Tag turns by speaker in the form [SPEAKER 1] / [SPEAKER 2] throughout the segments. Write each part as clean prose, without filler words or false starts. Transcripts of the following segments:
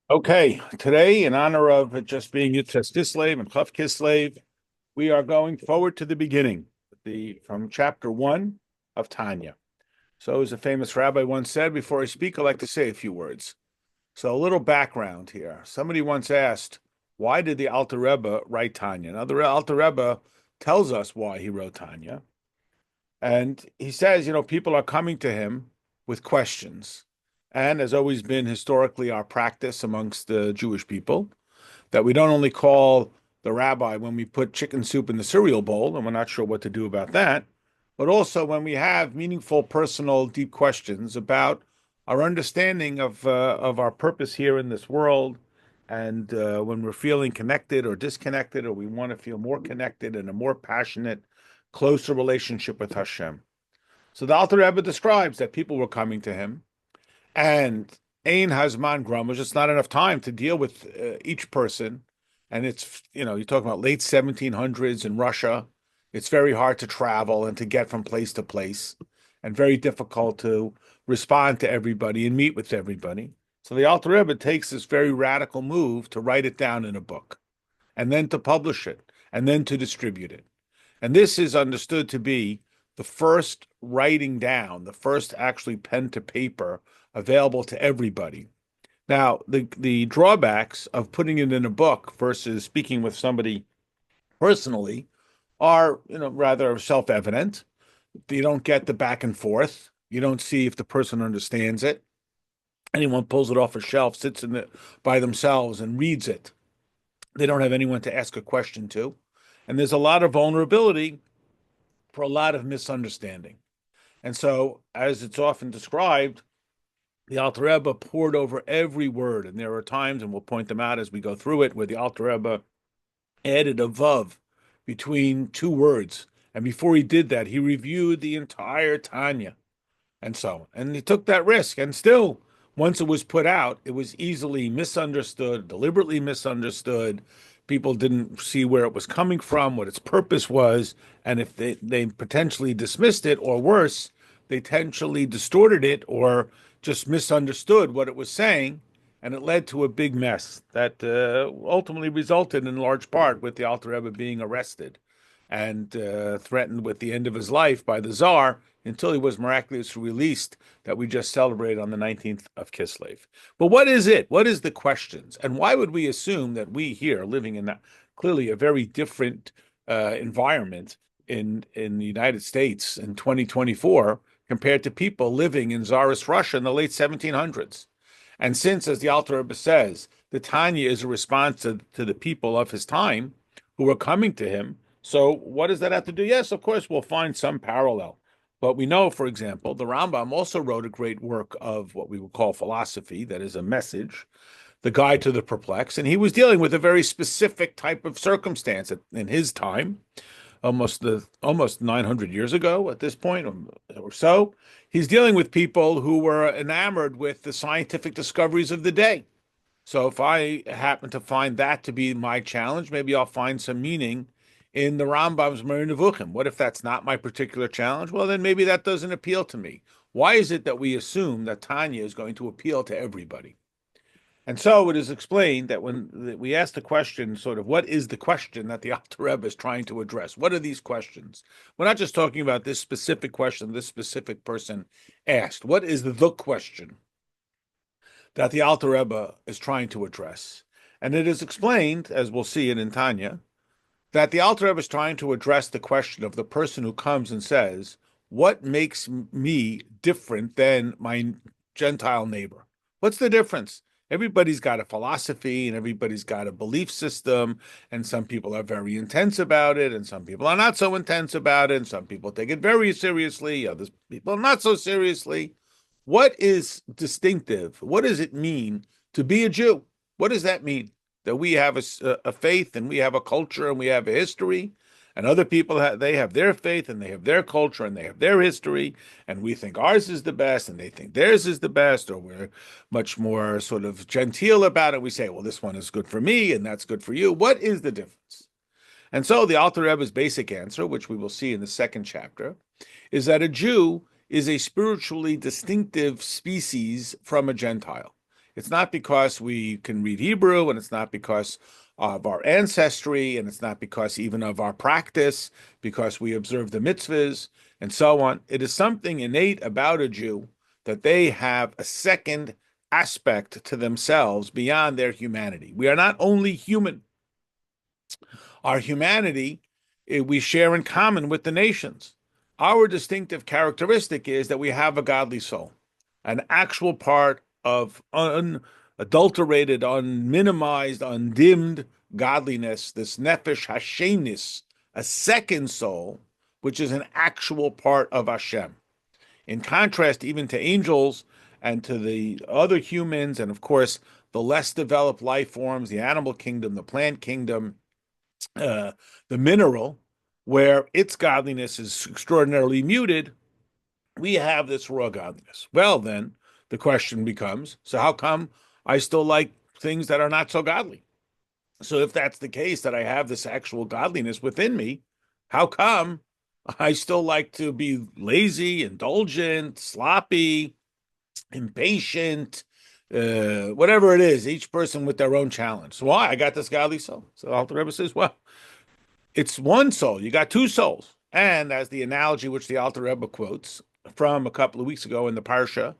[SPEAKER 1] Okay, today, in honor of it just being Yud-Tes Kislev and Chav Kislev, we are going forward to the beginning, from chapter 1 of Tanya. So, as a famous rabbi once said, before I speak, I like to say a few words. So, a little background here. Somebody once asked, why did the Alter Rebbe write Tanya? Now, the Alter Rebbe tells us why he wrote Tanya. And he says, people are coming to him with questions. And has always been historically our practice amongst the Jewish people that we don't only call the rabbi when we put chicken soup in the cereal bowl, and we're not sure what to do about that, but also when we have meaningful, personal, deep questions about our understanding of our purpose here in this world, and when we're feeling connected or disconnected, or we want to feel more connected and a more passionate, closer relationship with Hashem. So the Alter Rebbe describes that people were coming to him, and Ein Hazman Grum was just not enough time to deal with each person. And it's, you're talking about late 1700s in Russia. It's very hard to travel and to get from place to place, and very difficult to respond to everybody and meet with everybody. So the Alter Rebbe takes this very radical move to write it down in a book, and then to publish it, and then to distribute it. And this is understood to be the first writing down, the first actually pen to paper available to everybody. Now, the drawbacks of putting it in a book versus speaking with somebody personally are, rather self-evident. You don't get the back and forth. You don't see if the person understands it. Anyone pulls it off a shelf, sits in it by themselves and reads it. They don't have anyone to ask a question to. And there's a lot of vulnerability for a lot of misunderstanding. And so, as it's often described, the Alter Rebbe poured over every word. And there are times, and we'll point them out as we go through it, where the Alter Rebbe added a vav between two words. And before he did that, he reviewed the entire Tanya. And so, and he took that risk. And still, once it was put out, it was easily misunderstood, deliberately misunderstood. People didn't see where it was coming from, what its purpose was. And if they potentially dismissed it, or worse, they potentially distorted it or just misunderstood what it was saying. And it led to a big mess that ultimately resulted in large part with the Alter Rebbe being arrested and threatened with the end of his life by the Tsar until he was miraculously released, that we just celebrated on the 19th of Kislev. But what is it? What is the questions? And why would we assume that we here, living in clearly a very different environment in the United States in 2024, compared to people living in Tsarist Russia in the late 1700s? And since, as the Alter Rebbe says, the Tanya is a response to the people of his time who were coming to him, so what does that have to do? Yes, of course, we'll find some parallel. But we know, for example, the Rambam also wrote a great work of what we would call philosophy, that is a message, the Guide to the Perplexed, and he was dealing with a very specific type of circumstance in his time, almost 900 years ago at this point, or so. He's dealing with people who were enamored with the scientific discoveries of the day. So if I happen to find that to be my challenge, maybe I'll find some meaning in the Rambam's Moreh Nevuchim. What if that's not my particular challenge? Well, then maybe that doesn't appeal to me. Why is it that we assume that Tanya is going to appeal to everybody? And so it is explained that when we ask the question, sort of, what is the question that the Alter Rebbe is trying to address? What are these questions? We're not just talking about this specific question this specific person asked. What is the question that the Alter Rebbe is trying to address? And it is explained, as we'll see it in Tanya, that the Alter Rebbe is trying to address the question of the person who comes and says, what makes me different than my Gentile neighbor? What's the difference? Everybody's got a philosophy and everybody's got a belief system, and some people are very intense about it, and some people are not so intense about it, and some people take it very seriously, other people not so seriously. What is distinctive? What does it mean to be a Jew? What does that mean? That we have a faith and we have a culture and we have a history, and other people they have their faith and they have their culture and they have their history, and we think ours is the best and they think theirs is the best, or we're much more sort of genteel about it. We say, well, this one is good for me and that's good for you. What is the difference? And so the Alter Rebbe's basic answer, which we will see in the second chapter, is that a Jew is a spiritually distinctive species from a Gentile. It's not because we can read Hebrew, and it's not because of our ancestry, and it's not because even of our practice, because we observe the mitzvahs and so on. It is something innate about a Jew that they have a second aspect to themselves beyond their humanity. We are not only human. Our humanity, we share in common with the nations. Our distinctive characteristic is that we have a godly soul, an actual part of unadulterated, unminimized, undimmed godliness, this nefesh hashenis, a second soul, which is an actual part of Hashem. In contrast, even to angels and to the other humans, and of course, the less developed life forms, the animal kingdom, the plant kingdom, uh, the mineral, where its godliness is extraordinarily muted, we have this raw godliness. Well, then the question becomes, so how come I still like things that are not so godly? So if that's the case, that I have this actual godliness within me, how come I still like to be lazy, indulgent, sloppy, impatient, whatever it is, each person with their own challenge. So why? I got this godly soul. So the Alter Rebbe says, well, it's one soul. You got two souls. And as the analogy which the Alter Rebbe quotes from a couple of weeks ago in the Parsha,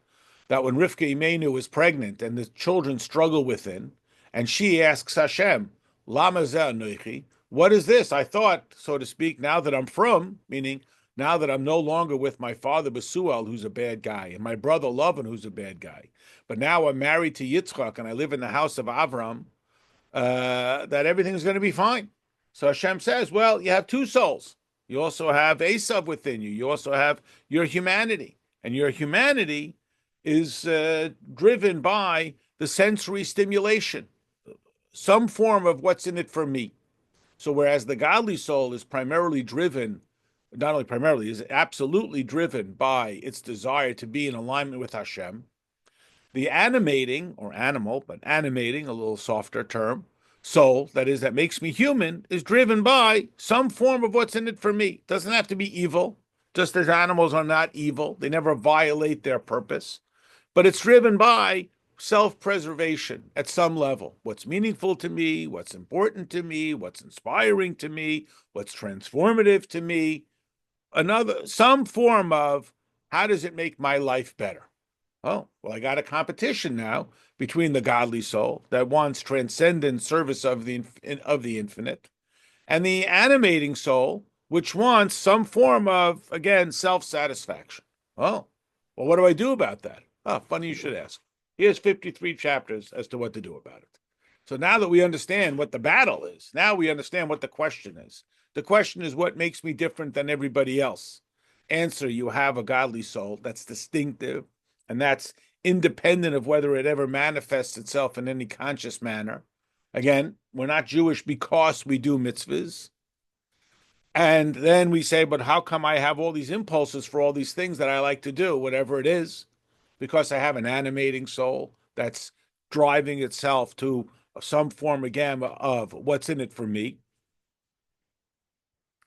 [SPEAKER 1] that when Rivka Imenu was pregnant and the children struggle within, and she asks Hashem, Lama zeh anochi, what is this? I thought, so to speak, now that I'm from, meaning now that I'm no longer with my father Besuel, who's a bad guy, and my brother Lavan, who's a bad guy, but now I'm married to Yitzchak and I live in the house of Avram, that everything's going to be fine. So Hashem says, well, you have two souls. You also have Esav within you. You also have your humanity. And your humanity is driven by the sensory stimulation, some form of what's in it for me. So whereas the godly soul is primarily driven, not only primarily, is absolutely driven by its desire to be in alignment with Hashem, the animating, or animal, but animating, a little softer term, soul, that is, that makes me human, is driven by some form of what's in it for me. It doesn't have to be evil, just as animals are not evil. They never violate their purpose. But it's driven by self-preservation at some level. What's meaningful to me, what's important to me, what's inspiring to me, what's transformative to me. Some form of how does it make my life better? Oh, well, I got a competition now between the godly soul that wants transcendent service of the infinite and the animating soul, which wants some form of, again, self-satisfaction. Oh, well, what do I do about that? Oh, funny you should ask. Here's 53 chapters as to what to do about it. So now that we understand what the battle is, now we understand what the question is. The question is, what makes me different than everybody else? Answer, you have a godly soul that's distinctive, and that's independent of whether it ever manifests itself in any conscious manner. Again, we're not Jewish because we do mitzvahs. And then we say, but how come I have all these impulses for all these things that I like to do, whatever it is? Because I have an animating soul that's driving itself to some form again of what's in it for me.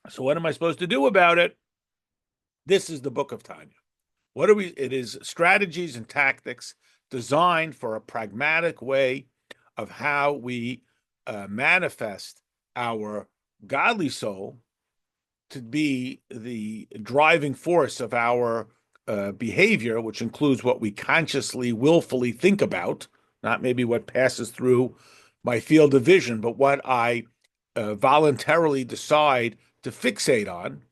[SPEAKER 1] So what am I supposed to do about it? This is the book of Tanya. What are we? It is strategies and tactics designed for a pragmatic way of how we manifest our godly soul to be the driving force of our behavior, which includes what we consciously, willfully think about, not maybe what passes through my field of vision, but what I voluntarily decide to fixate on,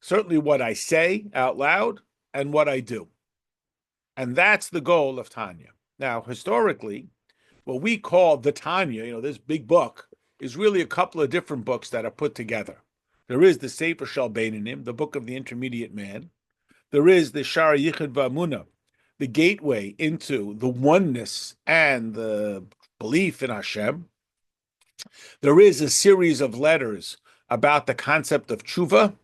[SPEAKER 1] certainly what I say out loud and what I do. And that's the goal of Tanya. Now, historically, what we call the Tanya, this big book, is really a couple of different books that are put together. There is the Sefer Shel Beinanim, the book of the intermediate man. There is the Shara Yichud V'Amunah, the gateway into the oneness and the belief in Hashem. There is a series of letters about the concept of tshuva,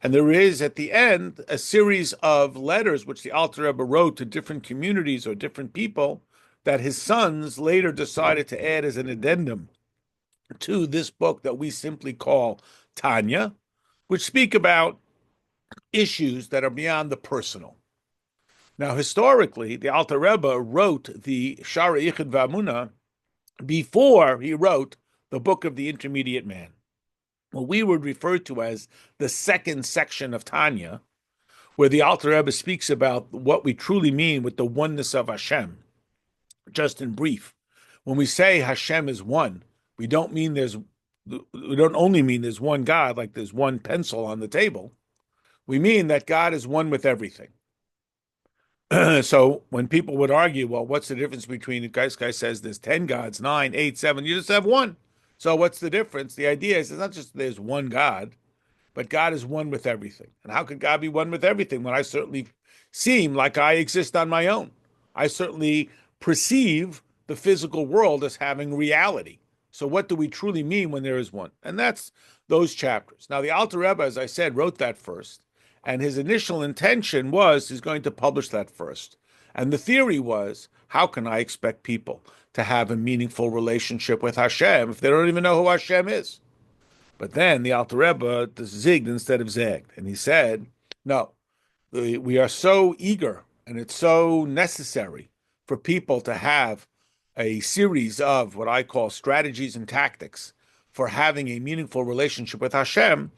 [SPEAKER 1] and there is, at the end, a series of letters which the Alter Rebbe wrote to different communities or different people that his sons later decided to add as an addendum to this book that we simply call Tanya, which speak about issues that are beyond the personal. Now, historically, the Alter Rebbe wrote the Shara Yichud V'Amunah before he wrote the Book of the Intermediate Man, what we would refer to as the second section of Tanya, where the Alter Rebbe speaks about what we truly mean with the oneness of Hashem. Just in brief, when we say Hashem is one, we don't only mean there's one God, like there's one pencil on the table. We mean that God is one with everything. So when people would argue, well, what's the difference between this guy says there's 10 gods, 9, 8, 7, you just have one. So what's the difference? The idea is it's not just there's one God, but God is one with everything. And how could God be one with everything when I certainly seem like I exist on my own? I certainly perceive the physical world as having reality. So what do we truly mean when there is one? And that's those chapters. Now, the Alter Rebbe, as I said, wrote that first. And his initial intention was he's going to publish that first. And the theory was, how can I expect people to have a meaningful relationship with Hashem if they don't even know who Hashem is? But then the Alter Rebbe zigged instead of zagged. And he said, no, we are so eager and it's so necessary for people to have a series of what I call strategies and tactics for having a meaningful relationship with Hashem,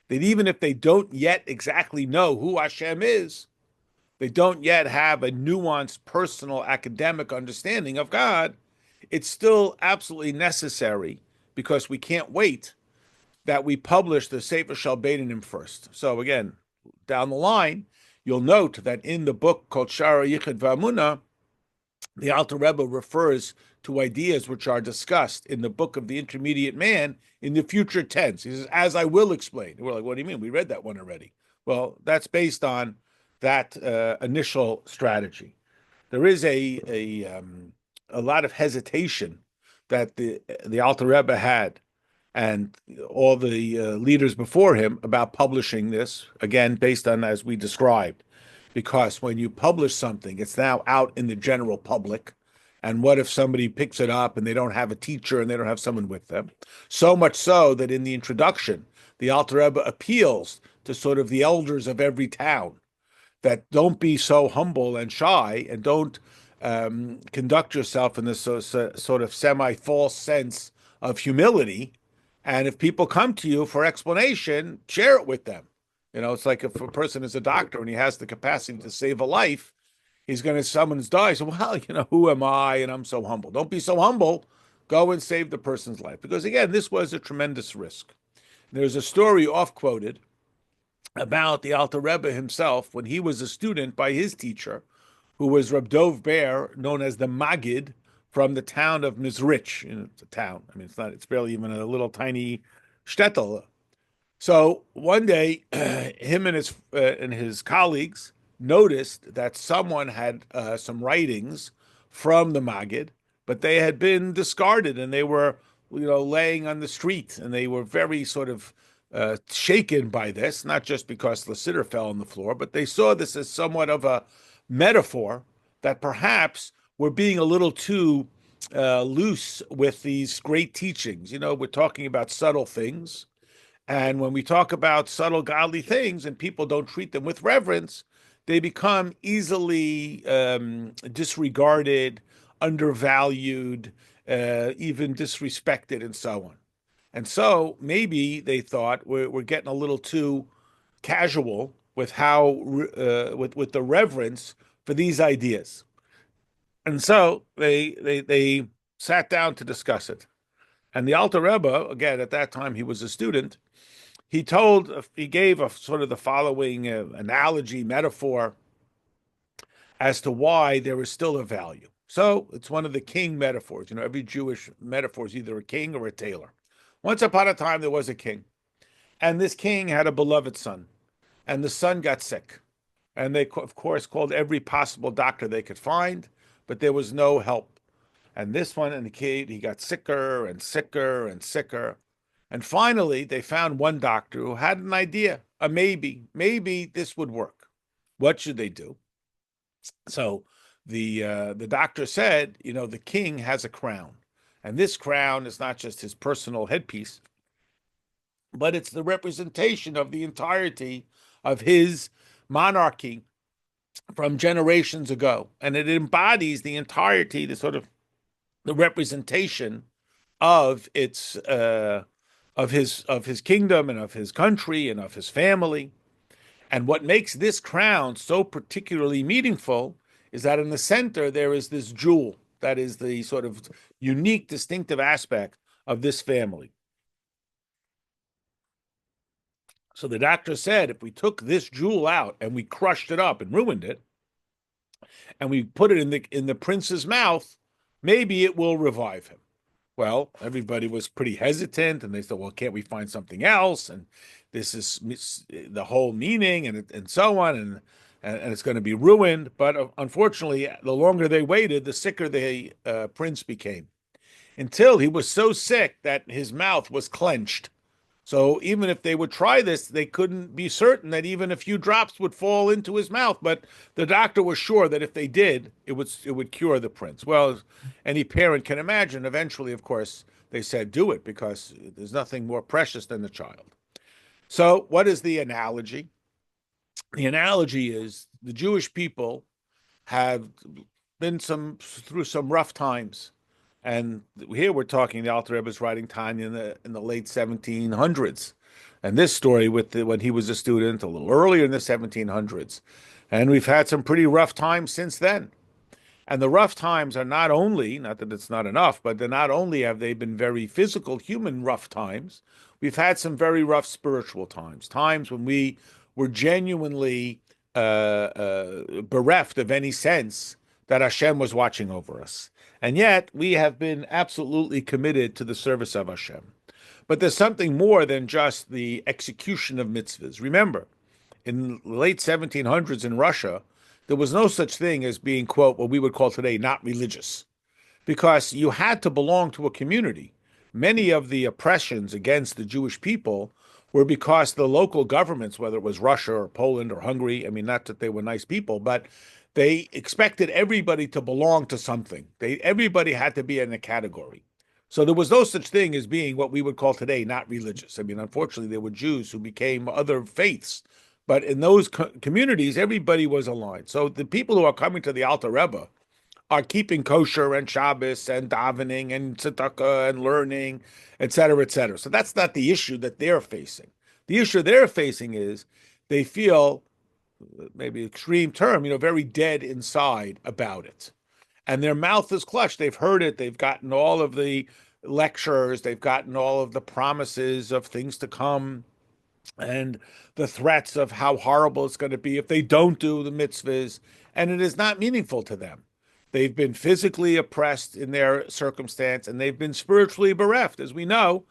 [SPEAKER 1] that even if they don't yet exactly know who Hashem is, they don't yet have a nuanced, personal, academic understanding of God, it's still absolutely necessary, because we can't wait, that we publish the Sefer Shel Beinim first. So again, down the line, you'll note that in the book called Shara Yichud V'Amunah, the Alter Rebbe refers to ideas which are discussed in the Book of the Intermediate Man in the future tense. He says, as I will explain. We're like, what do you mean? We read that one already. Well, that's based on that initial strategy. There is a lot of hesitation that the Alter Rebbe had and all the leaders before him about publishing this, again, based on as we described. Because when you publish something, it's now out in the general public. And what if somebody picks it up and they don't have a teacher and they don't have someone with them? So much so that in the introduction, the Alter Rebbe appeals to sort of the elders of every town that don't be so humble and shy and don't conduct yourself in this sort of semi-false sense of humility. And if people come to you for explanation, share it with them. You know, it's like if a person is a doctor and he has the capacity to save a life, he's going to, someone's died. So, well, who am I? And I'm so humble. Don't be so humble. Go and save the person's life. Because again, this was a tremendous risk. There's a story oft quoted about the Alter Rebbe himself when he was a student by his teacher, who was Reb Dov Ber, known as the Magid, from the town of Mizrich. It's a town. I mean, it's barely even a little tiny shtetl. So one day, him and his colleagues noticed that someone had some writings from the Magid, but they had been discarded and they were, laying on the street, and they were very sort of shaken by this, not just because the siddur fell on the floor, but they saw this as somewhat of a metaphor that perhaps we're being a little too loose with these great teachings. We're talking about subtle things. And when we talk about subtle godly things and people don't treat them with reverence, they become easily disregarded, undervalued, even disrespected, and so on. And so maybe they thought we're getting a little too casual with how with the reverence for these ideas. And so they sat down to discuss it. And the Alter Rebbe, again, at that time he was a student, he gave a sort of the following analogy, metaphor, as to why there is still a value. So it's one of the king metaphors. Every Jewish metaphor is either a king or a tailor. Once upon a time, there was a king, and this king had a beloved son, and the son got sick. And they, of course, called every possible doctor they could find, but there was no help. And this one, and the kid, he got sicker and sicker and sicker. And finally, they found one doctor who had an idea, a maybe this would work. What should they do? So the doctor said, the king has a crown, and this crown is not just his personal headpiece, but it's the representation of the entirety of his monarchy from generations ago, and it embodies the entirety, the sort of the representation of its of his kingdom and of his country and of his family. And what makes this crown so particularly meaningful is that in the center there is this jewel that is the sort of unique, distinctive aspect of this family. So the doctor said if we took this jewel out and we crushed it up and ruined it, and we put it in the prince's mouth, maybe it will revive him. Well, everybody was pretty hesitant, and they said, "Well, can't we find something else?" And this is the whole meaning, and so on, and it's going to be ruined. But unfortunately, the longer they waited, the sicker the prince became, until he was so sick that his mouth was clenched. So even if they would try this, they couldn't be certain that even a few drops would fall into his mouth. But the doctor was sure that if they did, it would cure the prince. Well, any parent can imagine. Eventually, of course, they said, "Do it," because there's nothing more precious than the child. So, what is the analogy? The analogy is the Jewish people have been through some rough times. And here we're talking, the Alter Rebbe is writing Tanya in the late 1700s. And this story when he was a student a little earlier in the 1700s. And we've had some pretty rough times since then. And the rough times are not only, not that it's not enough, but they're not only have they been very physical, human rough times, we've had some very rough spiritual times, times when we were genuinely bereft of any sense that Hashem was watching over us. And yet we have been absolutely committed to the service of Hashem. But there's something more than just the execution of mitzvahs. Remember, in the late 1700s in Russia, there was no such thing as being, quote, what we would call today not religious, because you had to belong to a community. Many of the oppressions against the Jewish people were because the local governments, whether it was Russia or Poland or Hungary, I mean, not that they were nice people, but they expected everybody to belong to something. Everybody had to be in a category. So there was no such thing as being what we would call today not religious. I mean, unfortunately, there were Jews who became other faiths. But in those communities, everybody was aligned. So the people who are coming to the Alter Rebbe are keeping kosher and Shabbos and davening and tzedakah and learning, et cetera, et cetera. So that's not the issue that they're facing. The issue they're facing is they feel, maybe extreme term, very dead inside about it. And their mouth is clutched. They've heard it. They've gotten all of the lectures. They've gotten all of the promises of things to come and the threats of how horrible it's going to be if they don't do the mitzvahs. And it is not meaningful to them. They've been physically oppressed in their circumstance, and they've been spiritually bereft. As we know,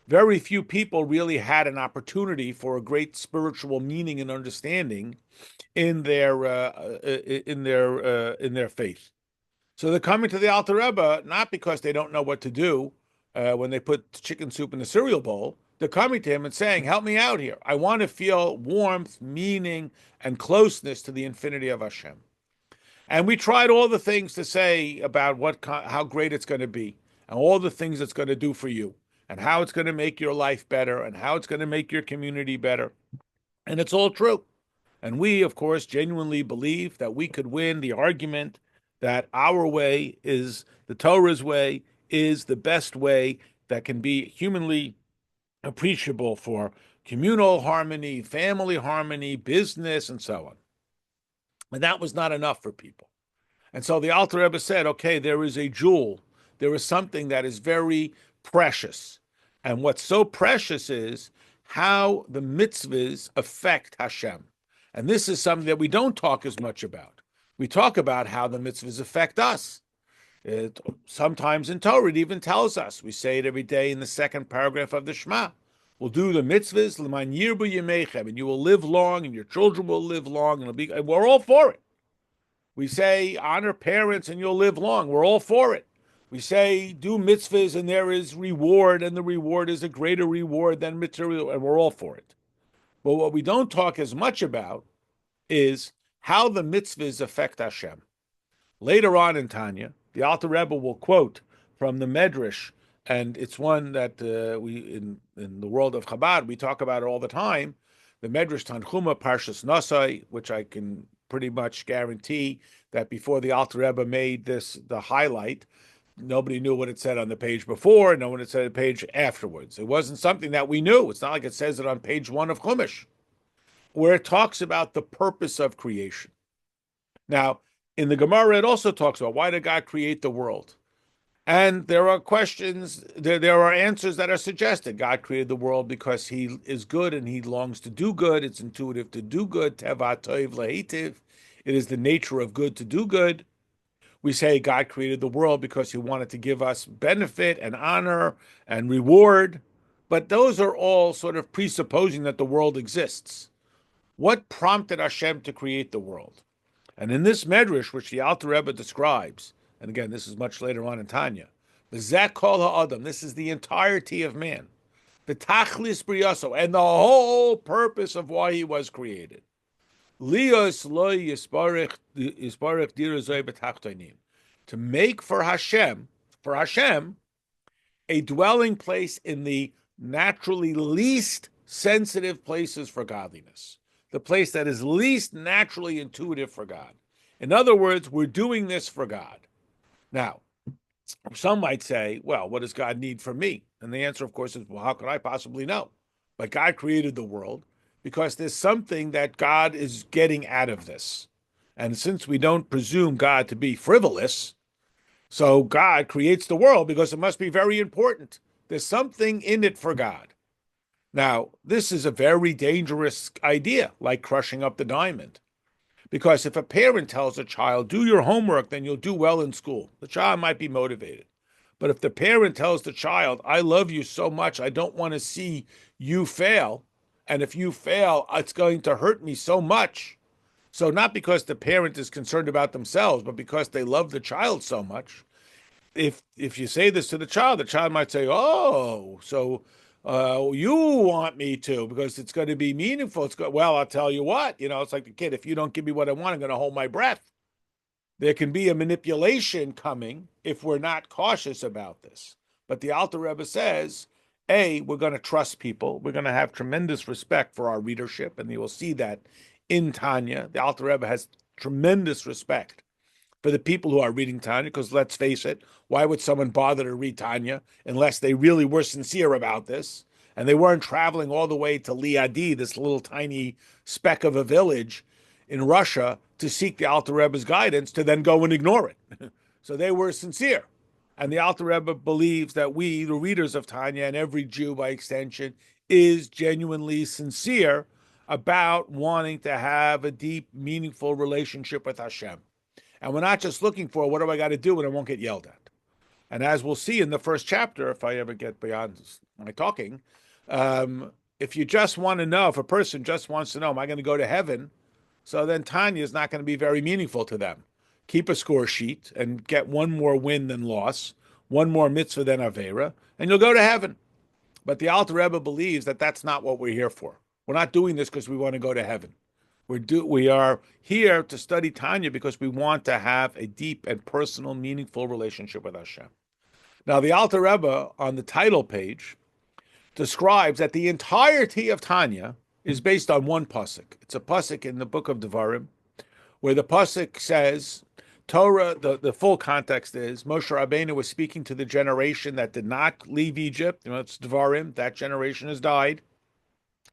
[SPEAKER 1] very few people really had an opportunity for a great spiritual meaning and understanding in their faith. So they're coming to the Alter Rebbe not because they don't know what to do when they put chicken soup in the cereal bowl. They're coming to him and saying, "Help me out here. I want to feel warmth, meaning, and closeness to the infinity of Hashem." And we tried all the things to say about how great it's going to be, and all the things it's going to do for you, and how it's going to make your life better, and how it's going to make your community better. And it's all true. And we, of course, genuinely believe that we could win the argument that our way is the Torah's way, is the best way that can be humanly appreciable for communal harmony, family harmony, business, and so on. And that was not enough for people. And so the Alter Rebbe said, okay, there is a jewel. There is something that is very precious. And what's so precious is how the mitzvahs affect Hashem. And this is something that we don't talk as much about. We talk about how the mitzvahs affect us. Sometimes in Torah, it even tells us. We say it every day in the second paragraph of the Shema. We'll do the mitzvahs, l'man yirbu yemechem, and you will live long, and your children will live long, and we're all for it. We say honor parents, and you'll live long. We're all for it. We say do mitzvahs, and there is reward, and the reward is a greater reward than material, and we're all for it. But what we don't talk as much about is how the mitzvahs affect Hashem. Later on in Tanya, the Alter Rebbe will quote from the Medrash, and it's one that we in the world of Chabad we talk about it all the time. The Medrash Tanchuma Parshas Nosai, which I can pretty much guarantee that before the Alter Rebbe made this the highlight, nobody knew what it said on the page before, no one had said on the page afterwards. It wasn't something that we knew. It's not like it says it on page 1 of Chumash, where it talks about the purpose of creation. Now, in the Gemara, it also talks about why did God create the world? And there are questions, there are answers that are suggested. God created the world because he is good and he longs to do good. It's intuitive to do good. Teva toiv lehitiv. It is the nature of good to do good. We say God created the world because he wanted to give us benefit and honor and reward. But those are all sort of presupposing that the world exists. What prompted Hashem to create the world? And in this medrash, which the Alter Rebbe describes, and again, this is much later on in Tanya, Zek kol ha'adam, this is the entirety of man, the tachlis briyaso, and the whole purpose of why he was created. Lios lo yisparech dirozoi b'tachtonim, to make for Hashem, a dwelling place in the naturally least sensitive places for godliness, the place that is least naturally intuitive for God. In other words, we're doing this for God. Now, some might say, well, what does God need from me? And the answer, of course, is, well, how could I possibly know? But God created the world because there's something that God is getting out of this. And since we don't presume God to be frivolous, so God creates the world because it must be very important. There's something in it for God. Now, this is a very dangerous idea, like crushing up the diamond. Because if a parent tells a child, do your homework, then you'll do well in school, the child might be motivated. But if the parent tells the child, I love you so much, I don't want to see you fail, and if you fail, it's going to hurt me so much. So not because the parent is concerned about themselves, but because they love the child so much. If you say this to the child might say, oh, so you want me to, because it's going to be meaningful. Well, I'll tell you what, it's like the kid, if you don't give me what I want, I'm going to hold my breath. There can be a manipulation coming if we're not cautious about this. But the Alter Rebbe says, we're going to trust people. We're going to have tremendous respect for our readership. And you will see that in Tanya. The Alter Rebbe has tremendous respect for the people who are reading Tanya, because let's face it, why would someone bother to read Tanya unless they really were sincere about this and they weren't traveling all the way to Liadi, this little tiny speck of a village in Russia, to seek the Alter Rebbe's guidance to then go and ignore it. So they were sincere. And the Alter Rebbe believes that we, the readers of Tanya, and every Jew by extension, is genuinely sincere about wanting to have a deep, meaningful relationship with Hashem. And we're not just looking for, what do I got to do when I won't get yelled at? And as we'll see in the first chapter, if I ever get beyond my talking, if you just want to know, if a person just wants to know, am I going to go to heaven? So then Tanya is not going to be very meaningful to them. Keep a score sheet and get one more win than loss, one more mitzvah than avera, and you'll go to heaven. But the Alter Rebbe believes that that's not what we're here for. We're not doing this because we want to go to heaven. We are here to study Tanya because we want to have a deep and personal, meaningful relationship with Hashem. Now, the Alter Rebbe on the title page describes that the entirety of Tanya is based on one pasuk. It's a pasuk in the book of Devarim, where the pasuk says, Torah, the full context is, Moshe Rabbeinu was speaking to the generation that did not leave Egypt. It's Devarim, that generation has died.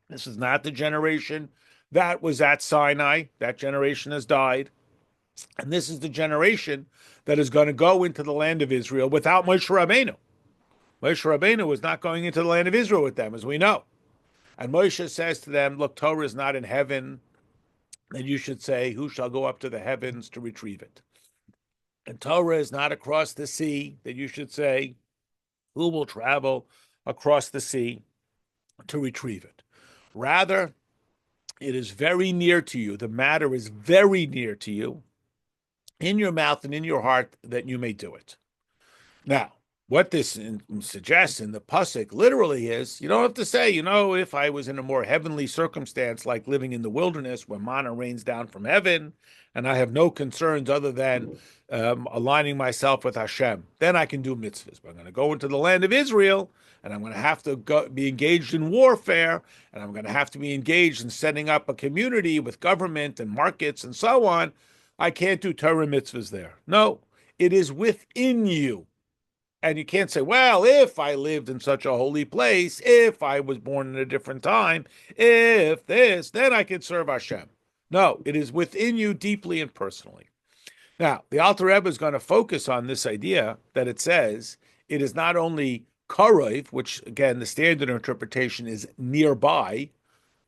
[SPEAKER 1] This is not the generation that was at Sinai. That generation has died. And this is the generation that is going to go into the land of Israel without Moshe Rabbeinu. Moshe Rabbeinu was not going into the land of Israel with them, as we know. And Moshe says to them, look, Torah is not in heaven. And you should say, who shall go up to the heavens to retrieve it? And Torah is not across the sea, that you should say, who will travel across the sea to retrieve it? Rather, it is very near to you. The matter is very near to you, in your mouth and in your heart, that you may do it. Now, what this suggests in the pasuk literally is, you don't have to say, if I was in a more heavenly circumstance, like living in the wilderness where manna rains down from heaven, and I have no concerns other than aligning myself with Hashem, then I can do mitzvahs. But I'm going to go into the land of Israel, and I'm going to have to be engaged in warfare, and I'm going to have to be engaged in setting up a community with government and markets and so on. I can't do Torah mitzvahs there. No, it is within you. And you can't say, well, if I lived in such a holy place, if I was born in a different time, if this, then I could serve Hashem. No, it is within you deeply and personally. Now, the Alter Rebbe is going to focus on this idea that it says it is not only karev, which again, the standard interpretation is nearby,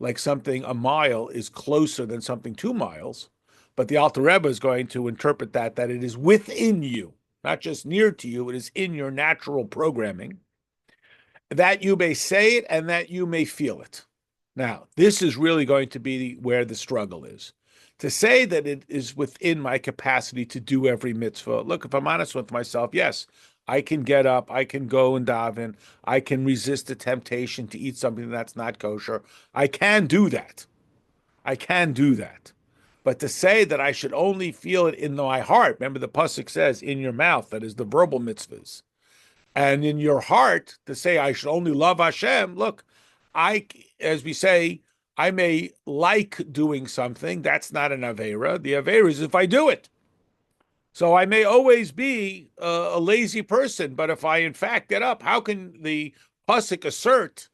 [SPEAKER 1] like something a mile is closer than something 2 miles, but the Alter Rebbe is going to interpret that it is within you. Not just near to you, it is in your natural programming, that you may say it and that you may feel it. Now, this is really going to be where the struggle is. To say that it is within my capacity to do every mitzvah. Look, if I'm honest with myself, yes, I can get up, I can go and daven, I can resist the temptation to eat something that's not kosher. I can do that. I can do that. But to say that I should only feel it in my heart, remember the pasuk says, in your mouth, that is the verbal mitzvahs, and in your heart, to say I should only love Hashem, look, as we say, I may like doing something, that's not an Aveira. The Aveira is if I do it. So I may always be a lazy person, but if I in fact get up, how can the pasuk assert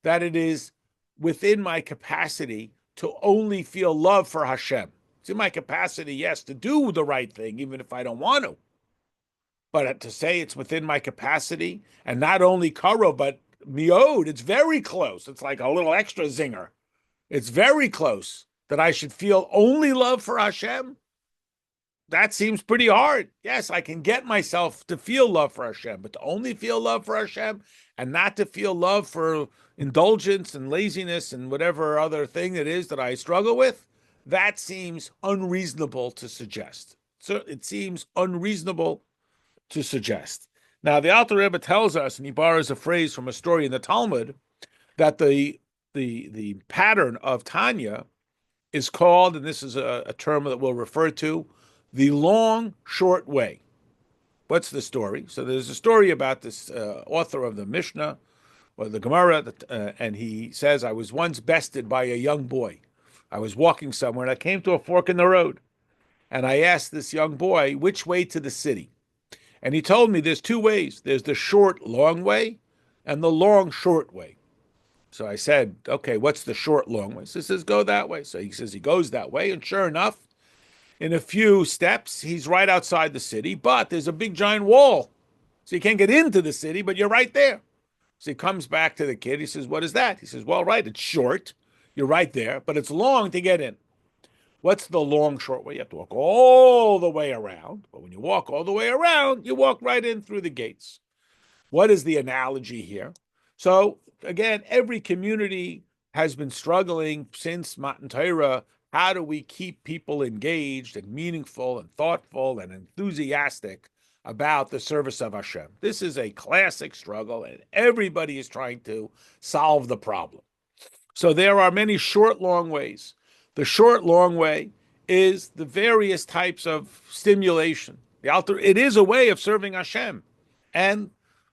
[SPEAKER 1] that it is within my capacity to only feel love for Hashem? It's in my capacity, yes, to do the right thing, even if I don't want to. But to say it's within my capacity, and not only karo, but miod, it's very close. It's like a little extra zinger. It's very close that I should feel only love for Hashem. That seems pretty hard. Yes, I can get myself to feel love for Hashem, but to only feel love for Hashem and not to feel love for indulgence and laziness and whatever other thing it is that I struggle with, that seems unreasonable to suggest. So it seems unreasonable to suggest. Now, the Alter Rebbe tells us, and he borrows a phrase from a story in the Talmud, that the pattern of Tanya is called, and this is a term that we'll refer to, the long, short way. What's the story? So there's a story about this author of the Mishnah, or the Gemara, and he says, I was once bested by a young boy. I was walking somewhere, and I came to a fork in the road. And I asked this young boy, which way to the city? And he told me there's 2 ways. There's the short, long way, and the long, short way. So I said, okay, what's the short, long way? So he says, go that way. So he says he goes that way, and sure enough, in a few steps, he's right outside the city, but there's a big giant wall. So you can't get into the city, but you're right there. So he comes back to the kid. He says, what is that? He says, well, right, it's short. You're right there, but it's long to get in. What's the long, short way? You have to walk all the way around. But when you walk all the way around, you walk right in through the gates. What is the analogy here? So again, every community has been struggling since Matan Torah. How do we keep people engaged and meaningful and thoughtful and enthusiastic about the service of Hashem? This is a classic struggle, and everybody is trying to solve the problem. So there are many short, long ways. The short, long way is the various types of stimulation. It is a way of serving Hashem. And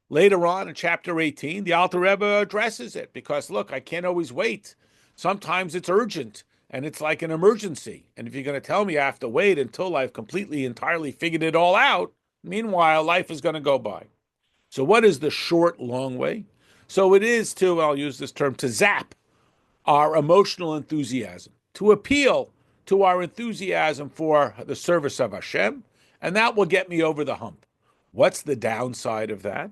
[SPEAKER 1] later on in chapter 18, the Alter Rebbe addresses it because, look, I can't always wait. Sometimes it's urgent. And it's like an emergency. And if you're going to tell me I have to wait until I've completely, entirely figured it all out, meanwhile, life is going to go by. So what is the short, long way? So it is to, I'll use this term, to zap our emotional enthusiasm, to appeal to our enthusiasm for the service of Hashem, and that will get me over the hump. What's the downside of that?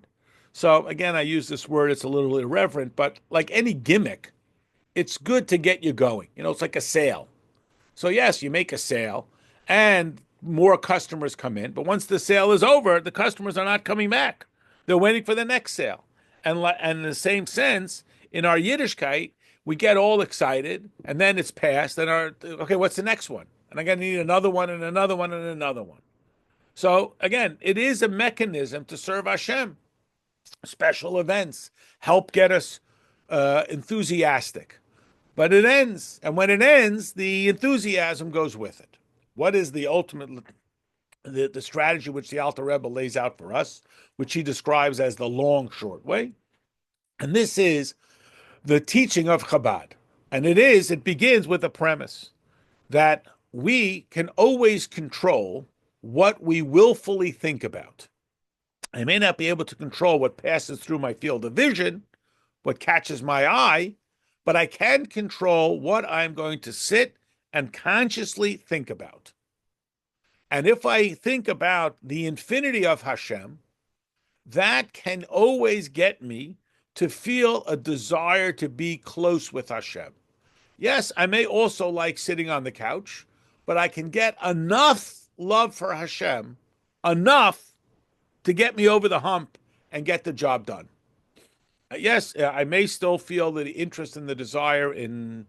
[SPEAKER 1] So again, I use this word, it's a little irreverent, but like any gimmick, it's good to get you going. It's like a sale. So yes, you make a sale and more customers come in, but once the sale is over, the customers are not coming back. They're waiting for the next sale. And in the same sense, in our Yiddishkeit, we get all excited and then it's passed and okay, what's the next one? And I'm going to need another one and another one and another one. So again, it is a mechanism to serve Hashem. special events help get us enthusiastic. But it ends, and when it ends, the enthusiasm goes with it. What is the ultimate, the strategy which the Alter Rebbe lays out for us, which he describes as the long, short way? And this is the teaching of Chabad. And it begins with a premise that we can always control what we willfully think about. I may not be able to control what passes through my field of vision, what catches my eye, but I can control what I'm going to sit and consciously think about. And if I think about the infinity of Hashem, that can always get me to feel a desire to be close with Hashem. Yes, I may also like sitting on the couch, but I can get enough love for Hashem, enough to get me over the hump and get the job done. Yes, I may still feel the interest and the desire in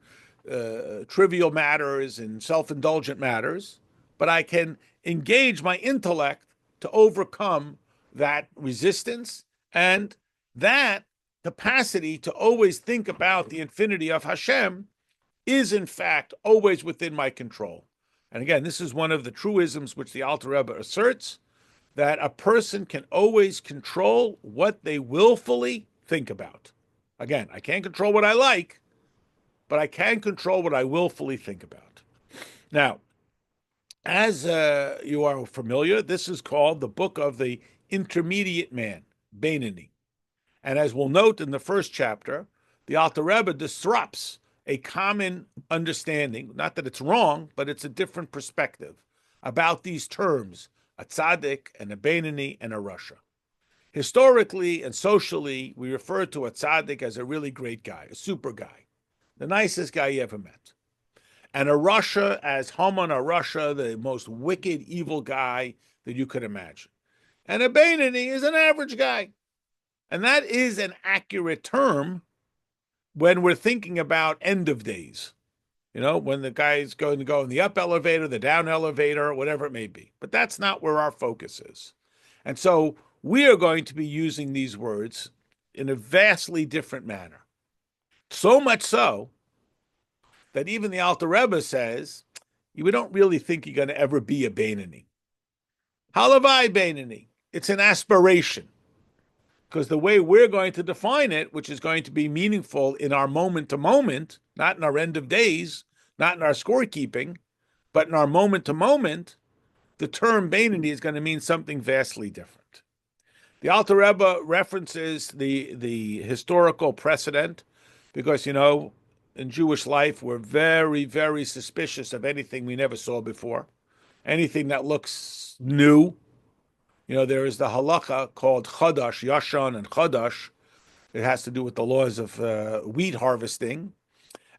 [SPEAKER 1] trivial matters and self-indulgent matters, but I can engage my intellect to overcome that resistance and that capacity to always think about the infinity of Hashem is in fact always within my control. And again, this is one of the truisms which the Alter Rebbe asserts, that a person can always control what they willfully think about. Again, I can't control what I like, but I can control what I willfully think about. Now, as you are familiar, this is called the book of the intermediate man, Beinoni. And as we'll note in the first chapter, the Alter Rebbe disrupts a common understanding, not that it's wrong, but it's a different perspective about these terms, a tzaddik and a Beinoni and a rasha. Historically and socially, we refer to a tzaddik as a really great guy, a super guy, the nicest guy you ever met. And a rasha as Haman, a rasha, the most wicked, evil guy that you could imagine. And a Beinoni is an average guy. And that is an accurate term when we're thinking about end of days. You know, when the guy's going to go in the up elevator, the down elevator, whatever it may be. But that's not where our focus is. And so we are going to be using these words in a vastly different manner. So much so that even the Alter Rebbe says, we don't really think you're going to ever be a Beinoni. Halavai Beinoni. It's an aspiration. Because the way we're going to define it, which is going to be meaningful in our moment to moment, not in our end of days, not in our scorekeeping, but in our moment to moment, the term Beinoni is going to mean something vastly different. The Alter Rebbe references the historical precedent because, you know, in Jewish life, we're very, very suspicious of anything we never saw before, anything that looks new. You know, there is the halacha called Chadash, Yashan and Chadash. It has to do with the laws of wheat harvesting.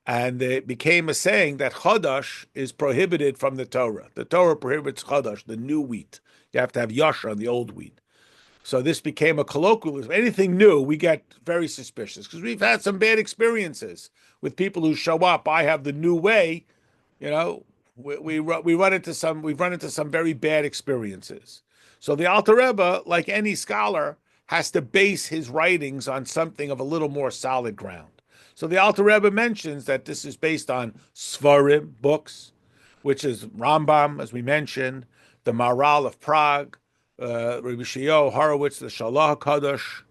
[SPEAKER 1] And it became a saying that Chadash is prohibited from the Torah. The Torah prohibits Chadash, the new wheat. You have to have Yashan, the old wheat. So this became a colloquialism. Anything new, we get very suspicious because we've had some bad experiences with people who show up. I have the new way. You know, we've run into some very bad experiences. So the Alter Rebbe, like any scholar, has to base his writings on something of a little more solid ground. So the Alter Rebbe mentions that this is based on Svarim, books, which is Rambam, as we mentioned, the Maharal of Prague, Rabbi Shio Horowitz, the Shalah Kadosh,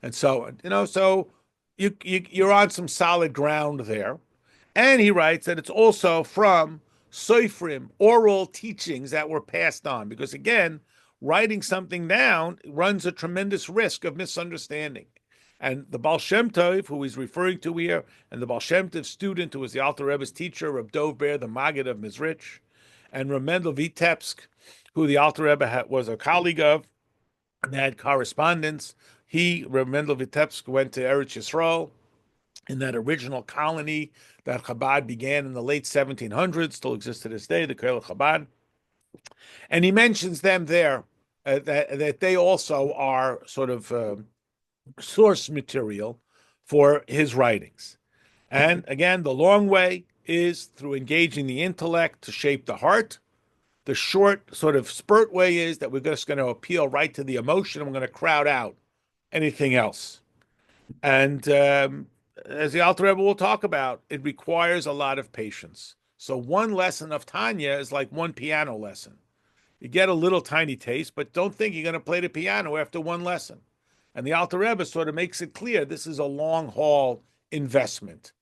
[SPEAKER 1] and so on. You know, so you're on some solid ground there. And he writes that it's also from Soifrim, oral teachings that were passed on, because again, writing something down runs a tremendous risk of misunderstanding. And the Baal Shem Tov, who he's referring to here, and the Baal Shem Tov student, who was the Alter Rebbe's teacher, Reb Dov Ber, the Maggid of Mizrich, and Reb Mendel Vitebsk, who the Alter Rebbe was a colleague of, and they had correspondence. Reb Mendel Vitebsk, went to Eretz Yisrael in that original colony that Chabad began in the late 1700s, still exists to this day, the Kollel Chabad. And he mentions them there, that they also are sort of source material for his writings. And again, the long way is through engaging the intellect to shape the heart. The short sort of spurt way is that we're just going to appeal right to the emotion and we're going to crowd out anything else. And as the Alter Rebbe will talk about, it requires a lot of patience. So one lesson of Tanya is like one piano lesson. You get a little tiny taste, but don't think you're going to play the piano after one lesson. And the Alter Rebbe sort of makes it clear this is a long haul investment.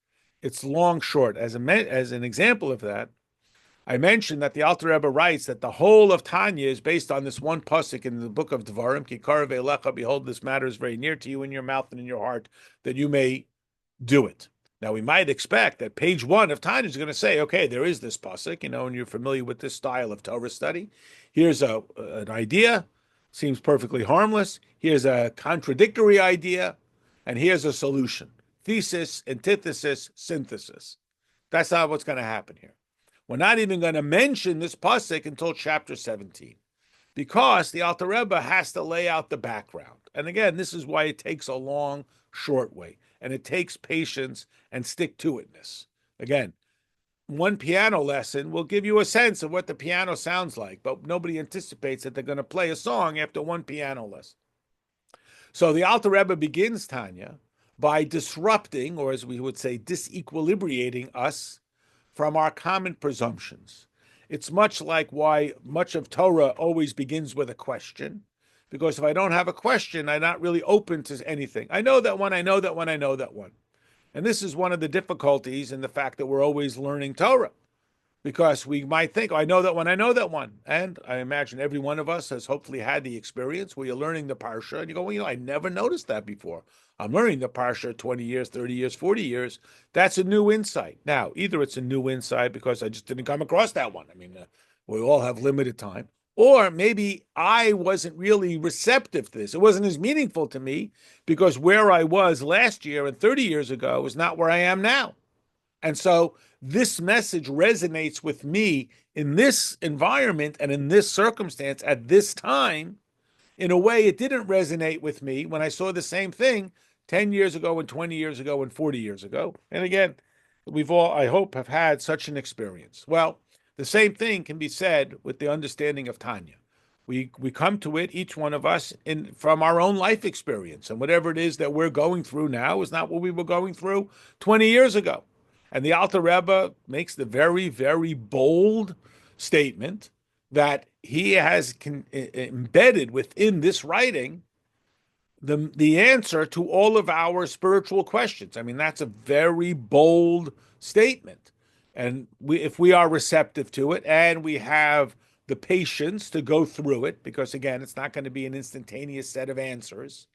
[SPEAKER 1] It's long short. As an example of that, I mentioned that the Alter Rebbe writes that the whole of Tanya is based on this one pasuk in the book of Devarim, Ki karev elecha, behold, this matter is very near to you in your mouth and in your heart, that you may do it. Now, we might expect that page 1 of Tanya is going to say, okay, there is this pasuk, and you're familiar with this style of Torah study. Here's an idea, seems perfectly harmless. Here's a contradictory idea, and here's a solution. Thesis, antithesis, synthesis. That's not what's going to happen here. We're not even going to mention this pasuk until chapter 17, because the Alter Rebbe has to lay out the background. And again, this is why it takes a long, short way, and it takes patience and stick-to-itness. Again, one piano lesson will give you a sense of what the piano sounds like, but nobody anticipates that they're going to play a song after one piano lesson. So the Alter Rebbe begins Tanya by disrupting, or as we would say, disequilibrating us from our common presumptions. It's much like why much of Torah always begins with a question, because if I don't have a question, I'm not really open to anything. I know that one, I know that one, I know that one. And this is one of the difficulties in the fact that we're always learning Torah, because we might think, oh, I know that one, I know that one. And I imagine every one of us has hopefully had the experience where you're learning the Parsha and you go, well, I never noticed that before. I'm learning the Parsha 20 years, 30 years, 40 years. That's a new insight. Now, either it's a new insight because I just didn't come across that one. I mean, we all have limited time. Or maybe I wasn't really receptive to this. It wasn't as meaningful to me because where I was last year and 30 years ago is not where I am now. And so this message resonates with me in this environment and in this circumstance at this time in a way it didn't resonate with me when I saw the same thing 10 years ago and 20 years ago and 40 years ago. And again, we've all, I hope, have had such an experience. Well, the same thing can be said with the understanding of Tanya. We come to it, each one of us, from our own life experience. And whatever it is that we're going through now is not what we were going through 20 years ago. And the Alter Rebbe makes the very, very bold statement that he has embedded within this writing the answer to all of our spiritual questions. I mean, that's a very bold statement. And if we are receptive to it and we have the patience to go through it, because again, it's not going to be an instantaneous set of answers.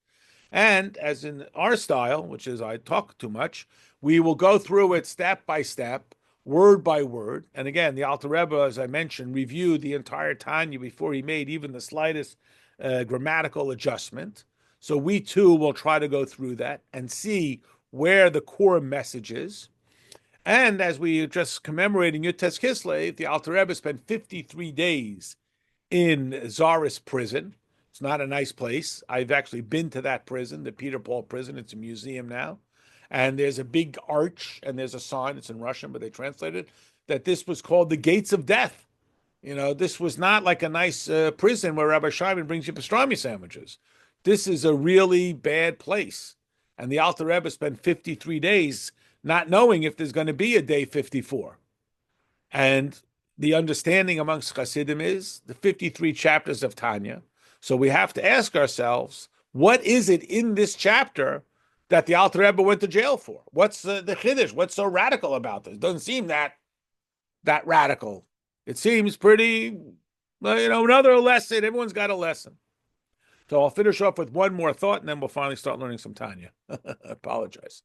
[SPEAKER 1] And as in our style, which is I talk too much, we will go through it step by step, word by word. And again, the Alter Rebbe, as I mentioned, reviewed the entire Tanya before he made even the slightest grammatical adjustment. So we too will try to go through that and see where the core message is. And as we are just commemorating Yud-Tes Kislev, the Alter Rebbe spent 53 days in Tsarist prison. It's not a nice place. I've actually been to that prison, the Peter Paul prison. It's a museum now. And there's a big arch and there's a sign, it's in Russian, but they translated that this was called the Gates of Death. This was not like a nice prison where Rabbi Shimon brings you pastrami sandwiches. This is a really bad place. And the Alter Rebbe spent 53 days not knowing if there's going to be a day 54. And the understanding amongst Hasidim is the 53 chapters of Tanya. So we have to ask ourselves, what is it in this chapter that the Alter Rebbe went to jail for? What's the Chiddush? What's so radical about this? It doesn't seem that radical. It seems pretty, another lesson. Everyone's got a lesson. So I'll finish off with one more thought, and then we'll finally start learning some Tanya. I apologize.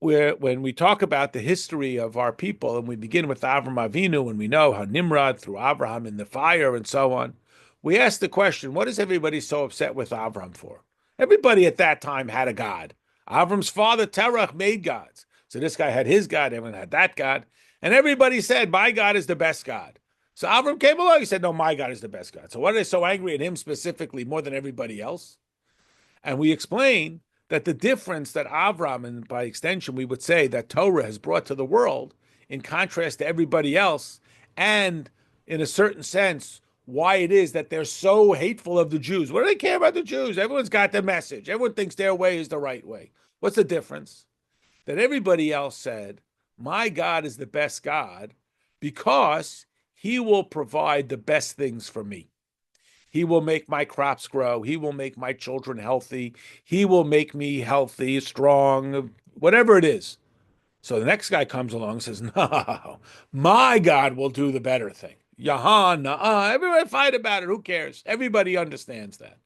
[SPEAKER 1] When we talk about the history of our people, and we begin with Avram Avinu, and we know how Nimrod threw Abraham in the fire and so on, we ask the question, what is everybody so upset with Avram for? Everybody at that time had a god. Avram's father, Terach, made gods. So this guy had his god, everyone had that god. And everybody said, my God is the best God. So Avram came along, he said, no, my God is the best God. So why are they so angry at him specifically more than everybody else? And we explain that the difference that Avram, and by extension we would say that Torah has brought to the world, in contrast to everybody else, and in a certain sense, why it is that they're so hateful of the Jews. What do they care about the Jews? Everyone's got the message. Everyone thinks their way is the right way. What's the difference? That everybody else said, my God is the best God because he will provide the best things for me. He will make my crops grow. He will make my children healthy. He will make me healthy, strong, whatever it is. So the next guy comes along and says, no, my God will do the better thing. Yahan, everybody fight about it. Who cares? Everybody understands that.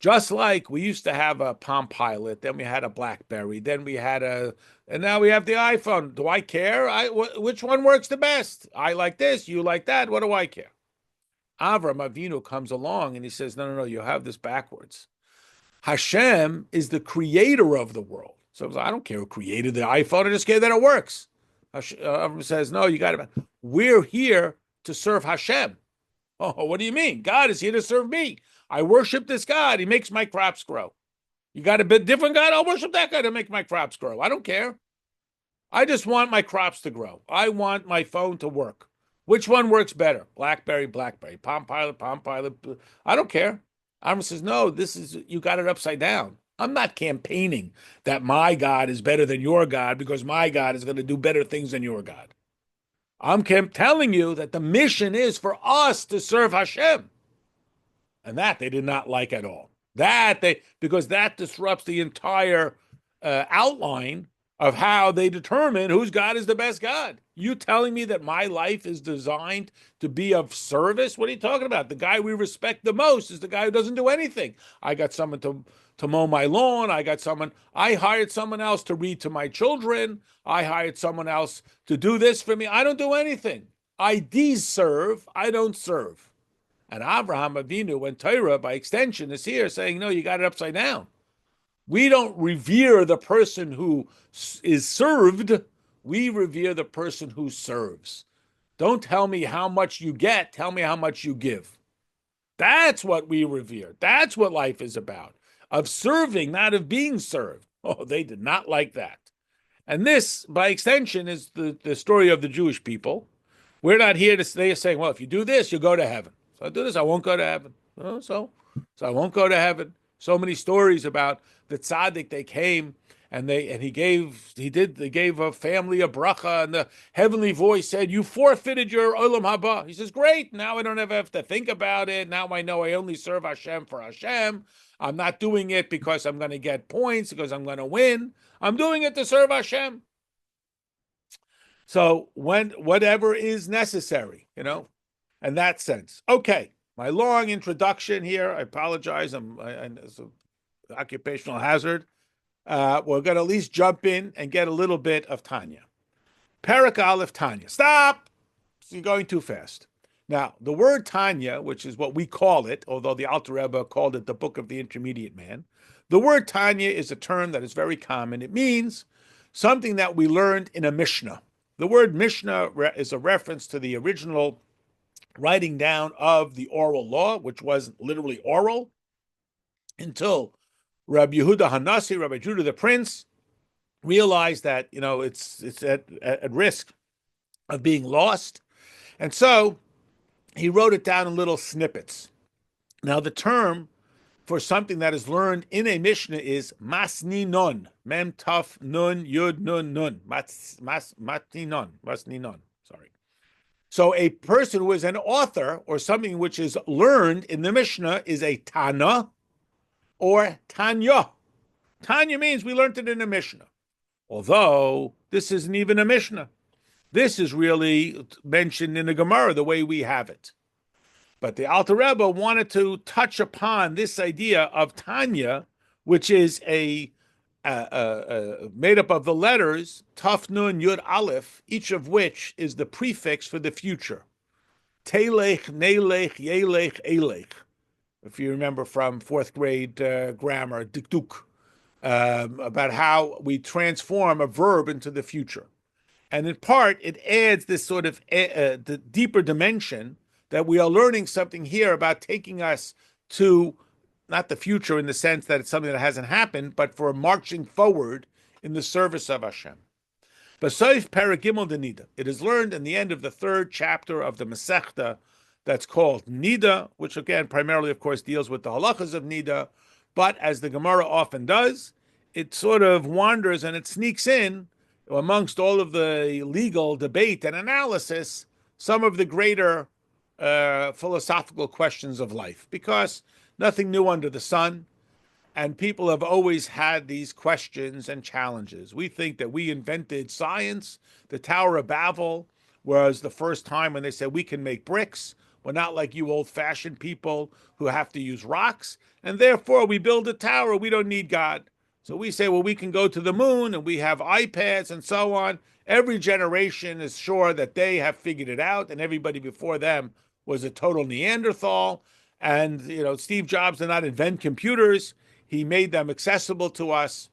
[SPEAKER 1] Just like we used to have a Palm Pilot, then we had a BlackBerry, then we had and now we have the iPhone. Do I care? Which one works the best? I like this, you like that. What do I care? Avram Avinu comes along and he says, no, you have this backwards. Hashem is the creator of the world. So I don't care who created the iPhone. I just care that it works. Avram says, no, you got it. We're here to serve Hashem. Oh, what do you mean? God is here to serve me. I worship this God. He makes my crops grow. You got a bit different God? I'll worship that guy to make my crops grow. I don't care. I just want my crops to grow. I want my phone to work. Which one works better? BlackBerry, BlackBerry. Palm Pilot, Palm Pilot. I don't care. Avram says, no, you got it upside down. I'm not campaigning that my God is better than your God because my God is going to do better things than your God. I'm telling you that the mission is for us to serve Hashem. And that they did not like at all. Because that disrupts the entire outline of how they determine whose God is the best God. You telling me that my life is designed to be of service? What are you talking about? The guy we respect the most is the guy who doesn't do anything. I got someone to mow my lawn. I hired someone else to read to my children. I hired someone else to do this for me. I don't do anything. I deserve, I don't serve. And Abraham Avinu, when Torah, by extension, is here saying, no, you got it upside down. We don't revere the person who is served. We revere the person who serves. Don't tell me how much you get. Tell me how much you give. That's what we revere. That's what life is about. Of serving, not of being served. Oh, they did not like that. And this, by extension, is the story of the Jewish people. We're not here to stay saying, well, if you do this, you'll go to heaven. So I do this, I won't go to heaven. So I won't go to heaven. So many stories about the tzaddik. They came and they gave a family a bracha, and the heavenly voice said, "You forfeited your olam haba." He says, "Great, now I don't have to think about it. Now I know I only serve Hashem for Hashem. I'm not doing it because I'm going to get points, because I'm going to win. I'm doing it to serve Hashem." So whatever is necessary, in that sense. Okay, my long introduction here. I apologize. It's an occupational hazard. We're going to at least jump in and get a little bit of Tanya. Perek Aleph Tanya. Stop! You're going too fast. Now, the word Tanya, which is what we call it, although the Alter Rebbe called it the Book of the Intermediate Man, the word Tanya is a term that is very common. It means something that we learned in a Mishnah. The word Mishnah is a reference to the original writing down of the oral law, which was literally oral, until Rabbi Yehuda Hanassi, Rabbi Judah the Prince, realized that it's at risk of being lost, and so he wrote it down in little snippets. Now, the term for something that is learned in a Mishnah is masninon, mem taf nun yud nun nun, masninon. Sorry. So a person who is an author or something which is learned in the Mishnah is a Tana or Tanya. Tanya means we learned it in a Mishnah. Although this isn't even a Mishnah. This is really mentioned in the Gemara the way we have it. But the Alter Rebbe wanted to touch upon this idea of Tanya, which is made up of the letters Taf Nun Yud Aleph, each of which is the prefix for the future. Telech, Nelech, Yelech, Elech. If you remember from fourth grade grammar, Dikduk, about how we transform a verb into the future. And in part, it adds this sort of the deeper dimension that we are learning something here about taking us to not the future in the sense that it's something that hasn't happened, but for marching forward in the service of Hashem. B'soif Perek Gimel Denida. It is learned in the end of the third chapter of the Masechta that's called Nida, which again, primarily, of course, deals with the halachas of Nida. But as the Gemara often does, it sort of wanders and it sneaks in amongst all of the legal debate and analysis, some of the greater philosophical questions of life, because nothing new under the sun. And people have always had these questions and challenges. We think that we invented science. The Tower of Babel was the first time when they said we can make bricks. We're not like you old-fashioned people who have to use rocks. And therefore, we build a tower. We don't need God. So we say, well, we can go to the moon and we have iPads and so on. Every generation is sure that they have figured it out, and everybody before them was a total Neanderthal. And, Steve Jobs did not invent computers. He made them accessible to us,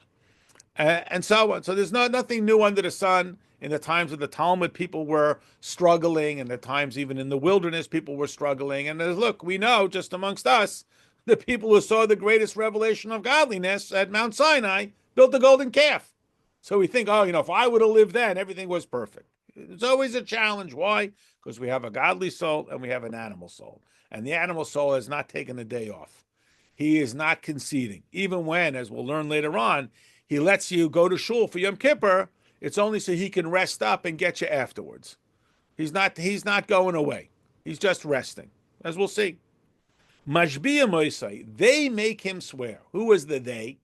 [SPEAKER 1] and so on. So there's nothing new under the sun. In the times of the Talmud, people were struggling, and the times even in the wilderness, people were struggling. And look, we know just amongst us, the people who saw the greatest revelation of godliness at Mount Sinai built the golden calf. So we think, if I would have lived then, everything was perfect. It's always a challenge. Why? Because we have a godly soul and we have an animal soul. And the animal soul has not taken a day off. He is not conceding. Even when, as we'll learn later on, he lets you go to shul for Yom Kippur, it's only so he can rest up and get you afterwards. He's not going away. He's just resting, as we'll see. Mashbiya Moisai, they make him swear. Who is the they?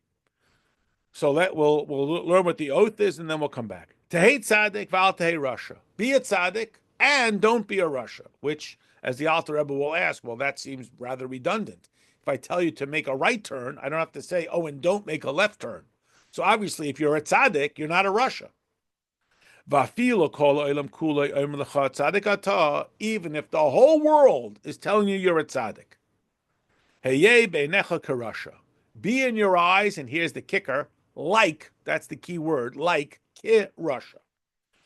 [SPEAKER 1] So we'll learn what the oath is, and then we'll come back. Tehei tzaddik v'al tehei rasha. Be a tzaddik and don't be a rasha, which, as the Alter Rebbe will ask, well, that seems rather redundant. If I tell you to make a right turn, I don't have to say, and don't make a left turn. So obviously, if you're a tzaddik, you're not a rasha. Even if the whole world is telling you you're a tzaddik. Be in your eyes, and here's the kicker, that's the key word, like Rasha.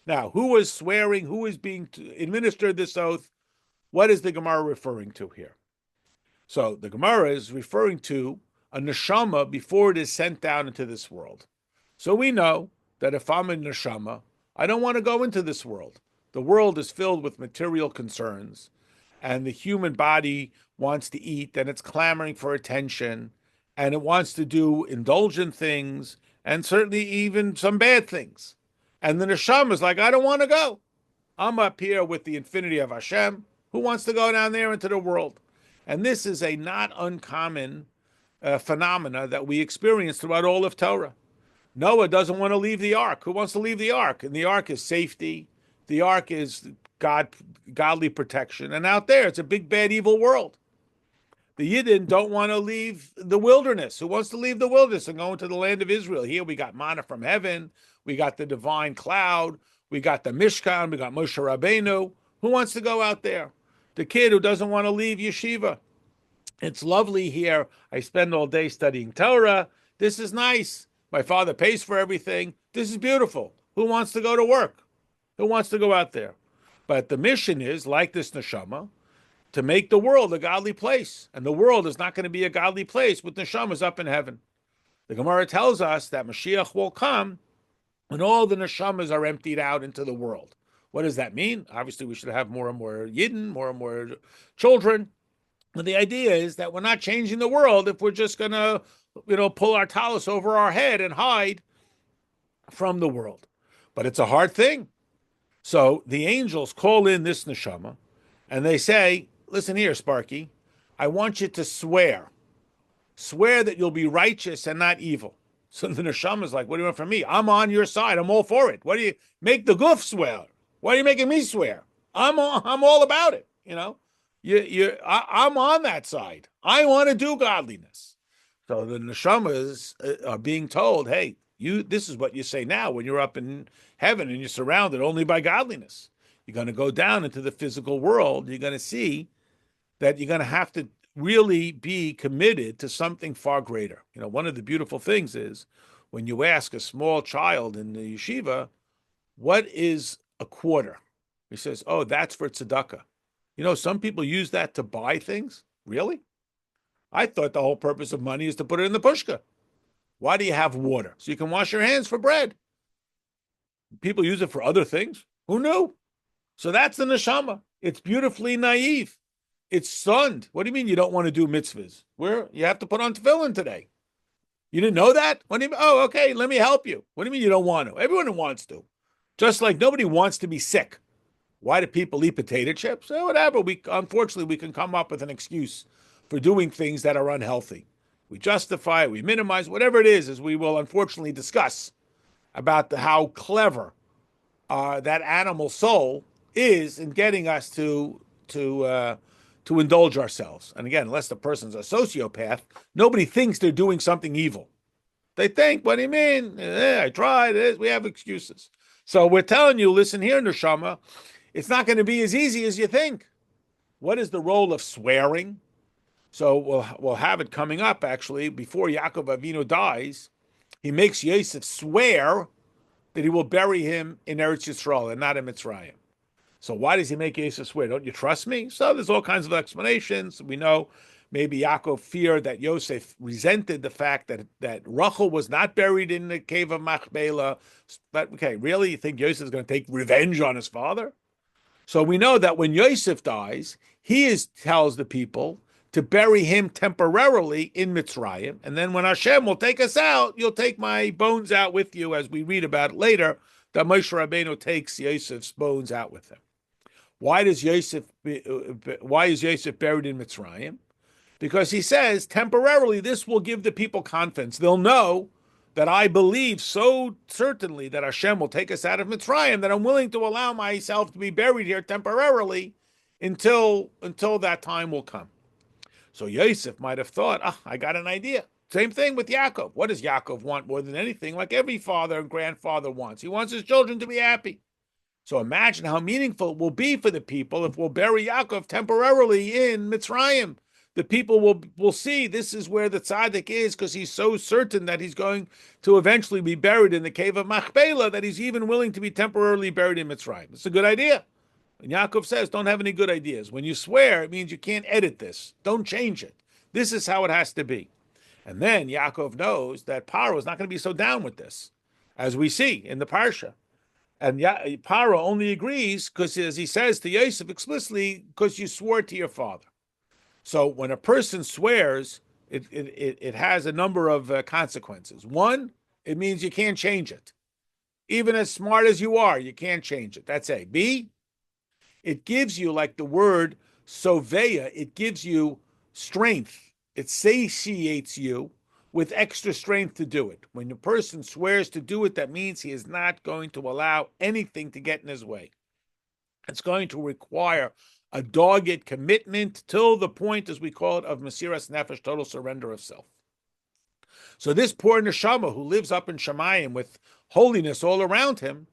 [SPEAKER 1] Now, who is swearing? Who is being administered this oath? What is the Gemara referring to here? So the Gemara is referring to a neshama before it is sent down into this world. So we know that if I'm a neshama, I don't want to go into this world. The world is filled with material concerns, and the human body wants to eat, and it's clamoring for attention, and it wants to do indulgent things, and certainly even some bad things. And the neshama is like, I don't want to go. I'm up here with the infinity of Hashem. Who wants to go down there into the world? And this is a not uncommon phenomena that we experience throughout all of Torah. Noah doesn't want to leave the ark. Who wants to leave the ark? And the ark is safety. The ark is godly protection. And out there, it's a big, bad, evil world. The Yidden don't want to leave the wilderness. Who wants to leave the wilderness and go into the land of Israel? Here we got manna from heaven. We got the divine cloud. We got the Mishkan. We got Moshe Rabbeinu. Who wants to go out there? The kid who doesn't want to leave yeshiva. It's lovely here. I spend all day studying Torah. This is nice. My father pays for everything. This is beautiful. Who wants to go to work? Who wants to go out there? But the mission is, like this neshama, to make the world a godly place. And the world is not going to be a godly place with neshamas up in heaven. The Gemara tells us that Mashiach will come when all the neshamas are emptied out into the world. What does that mean? Obviously, we should have more and more Yidden, more and more children. But the idea is that we're not changing the world if we're just going to, pull our talus over our head and hide from the world. But it's a hard thing. So the angels call in this neshama, and they say, listen here, Sparky, I want you to swear. Swear that you'll be righteous and not evil. So the neshama is like, what do you want from me? I'm on your side. I'm all for it. What do you make the goof swear? Why are you making me swear? I'm all about it. I'm on that side. I want to do godliness. So the neshamas are being told, hey, this is what you say now when you're up in heaven and you're surrounded only by godliness. You're going to go down into the physical world. You're going to see that you're going to have to really be committed to something far greater. One of the beautiful things is when you ask a small child in the yeshiva, what is a quarter? He says, oh, that's for tzedakah. Some people use that to buy things. Really? I thought the whole purpose of money is to put it in the pushka. Why do you have water? So you can wash your hands for bread. People use it for other things. Who knew? So that's the neshama. It's beautifully naive. It's stunned. What do you mean you don't want to do mitzvahs? Where you have to put on tefillin today. You didn't know that? What do you mean? Oh, okay, let me help you. What do you mean you don't want to? Everyone wants to. Just like nobody wants to be sick. Why do people eat potato chips? Whatever. Unfortunately we can come up with an excuse for doing things that are unhealthy. We justify it, we minimize whatever it is, as we will unfortunately discuss about how clever that animal soul is in getting us to indulge ourselves. And again, unless the person's a sociopath, nobody thinks they're doing something evil. They think, what do you mean? I tried it. We have excuses. So we're telling you, listen here, Neshama, it's not going to be as easy as you think. What is the role of swearing? So we'll have it coming up, actually, before Yaakov Avinu dies. He makes Yosef swear that he will bury him in Eretz Yisrael and not in Mitzrayim. So why does he make Yosef swear? Don't you trust me? So there's all kinds of explanations. We know maybe Yaakov feared that Yosef resented the fact that Rachel was not buried in the cave of Machpelah. But okay, really, you think Yosef is going to take revenge on his father? So we know that when Yosef dies, tells the people to bury him temporarily in Mitzrayim, and then when Hashem will take us out, you'll take my bones out with you, as we read about later, that Moshe Rabbeinu takes Yosef's bones out with him. Why is Yosef buried in Mitzrayim? Because he says, temporarily, this will give the people confidence. They'll know that I believe so certainly that Hashem will take us out of Mitzrayim that I'm willing to allow myself to be buried here temporarily until that time will come. So Yosef might have thought, I got an idea. Same thing with Yaakov. What does Yaakov want more than anything? Like every father and grandfather wants. He wants his children to be happy. So imagine how meaningful it will be for the people if we'll bury Yaakov temporarily in Mitzrayim. The people will see this is where the tzaddik is, because he's so certain that he's going to eventually be buried in the cave of Machpelah that he's even willing to be temporarily buried in Mitzrayim. It's a good idea. And Yaakov says, don't have any good ideas. When you swear, it means you can't edit this. Don't change it. This is how it has to be. And then Yaakov knows that Paro is not going to be so down with this, as we see in the Parsha. And Paro only agrees because, as he says to Yosef explicitly, because you swore to your father. So when a person swears, it has a number of consequences. One, it means you can't change it. Even as smart as you are, you can't change it. That's A. B, it gives you, like the word soveya, it gives you strength. It satiates you with extra strength to do it. When a person swears to do it, that means he is not going to allow anything to get in his way. It's going to require a dogged commitment till the point, as we call it, of Mesiras Nefesh, total surrender of self. So this poor neshama who lives up in Shemayim with holiness all around him,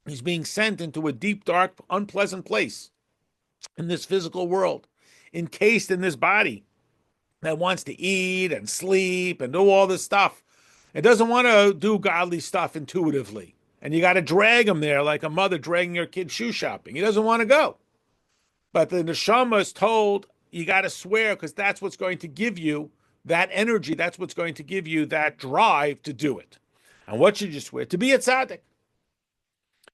[SPEAKER 1] he's being sent into a deep, dark, unpleasant place in this physical world, encased in this body that wants to eat and sleep and do all this stuff. It doesn't want to do godly stuff intuitively. And you got to drag him there like a mother dragging her kid shoe shopping. He doesn't want to go. But the neshama is told, you got to swear, because that's what's going to give you that energy. That's what's going to give you that drive to do it. And what should you swear? To be a tzaddik.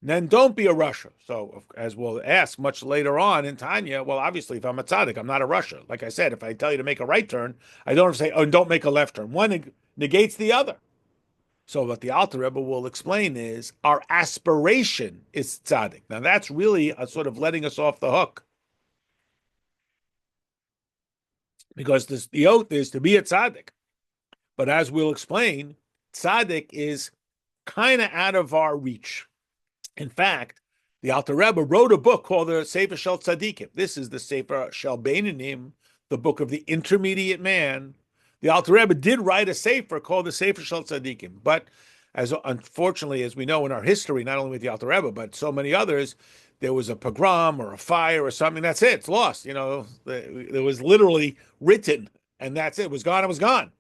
[SPEAKER 1] And then don't be a Russia. So as we'll ask much later on in Tanya, well, obviously, if I'm a tzaddik, I'm not a Russia. Like I said, if I tell you to make a right turn, I don't say, oh, don't make a left turn. One negates the other. So what the Alter Rebbe will explain is our aspiration is tzaddik. Now that's really a sort of letting us off the hook. Because the oath is to be a tzaddik. But as we'll explain, tzaddik is kind of out of our reach. In fact, the Alter Rebbe wrote a book called the Sefer Shel Tzadikim. This is the Sefer Shel Beinanim, the book of the intermediate man. The Alter Rebbe did write a Sefer called the Sefer Shel Tzadikim. But as unfortunately, as we know in our history, not only with the Alter Rebbe, but so many others, there was a pogrom or a fire or something. That's it. It's lost. You know, it was literally written, and that's it. It was gone. It was gone.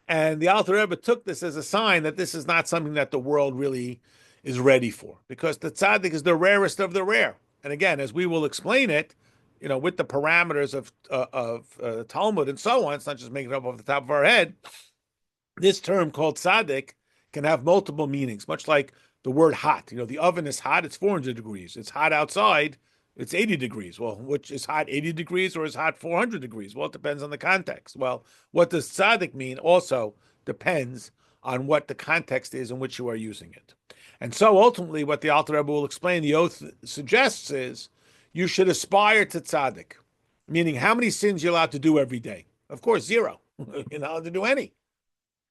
[SPEAKER 1] And the Alter Rebbe took this as a sign that this is not something that the world really is ready for, because the tzaddik is the rarest of the rare. And again, as we will explain it, you know, with the parameters of Talmud and so on, it's not just making it up off the top of our head. This term called tzaddik can have multiple meanings, much like the word hot. You know, the oven is hot, it's 400 degrees. It's hot outside, It's 80 degrees. Well, which is hot 80 degrees or is hot 400 degrees? Well, it depends on the context. Well, what does tzaddik mean also depends on what the context is in which you are using it. And so ultimately, what the Alter Rebbe will explain, the oath suggests is you should aspire to tzaddik, meaning how many sins you're allowed to do every day. Of course, zero. You're not allowed to do any.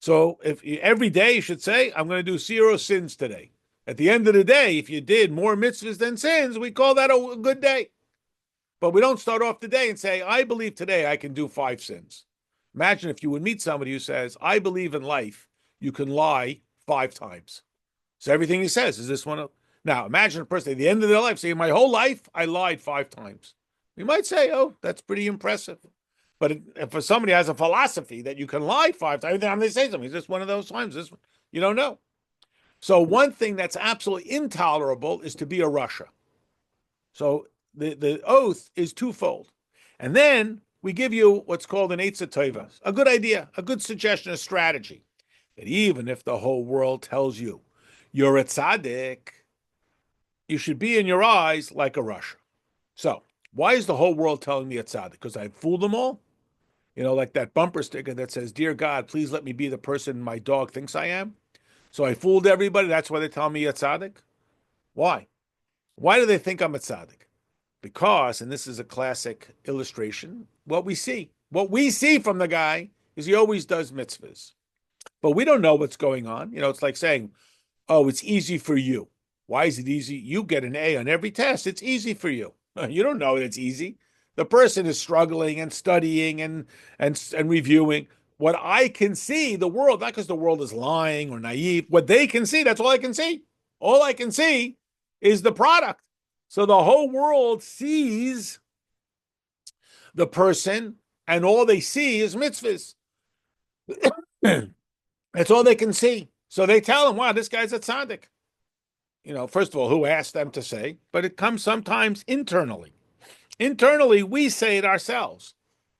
[SPEAKER 1] So if every day you should say, I'm going to do 0 sins today. At the end of the day, if you did more mitzvahs than sins, we call that a good day. But we don't start off the day and say, I believe today I can do 5 sins. Imagine if you would meet somebody who says, I believe in life, you can lie 5 times. So everything he says is this one. Now, imagine a person at the end of their life saying, my whole life, I lied 5 times. We might say, oh, that's pretty impressive. But if for somebody has a philosophy that you can lie 5 times, every time they say something, is this one of those times? This one, you don't know. So one thing that's absolutely intolerable is to be a Russia. So the oath is twofold. And then we give you what's called an Eitzah Tova, a good idea, a good suggestion, a strategy. That even if the whole world tells you you're a tzaddik, you should be in your eyes like a Russia. So why is the whole world telling me a tzaddik? Because I fooled them all? You know, like that bumper sticker that says, Dear God, please let me be the person my dog thinks I am. So I fooled everybody. That's why they tell me a tzaddik. Why? Why do they think I'm a tzaddik? Because, and this is a classic illustration, what we see from the guy is he always does mitzvahs. But we don't know what's going on. You know, it's like saying, oh, it's easy for you. Why is it easy? You get an A on every test. It's easy for you. You don't know it's easy. The person is struggling and studying and reviewing. What I can see, the world, not because the world is lying or naive, what they can see, that's all I can see. All I can see is the product. So the whole world sees the person and all they see is mitzvahs. That's all they can see. So they tell him, wow, this guy's a tzaddik. You know, first of all, who asked them to say? But it comes sometimes internally. Internally, we say it ourselves.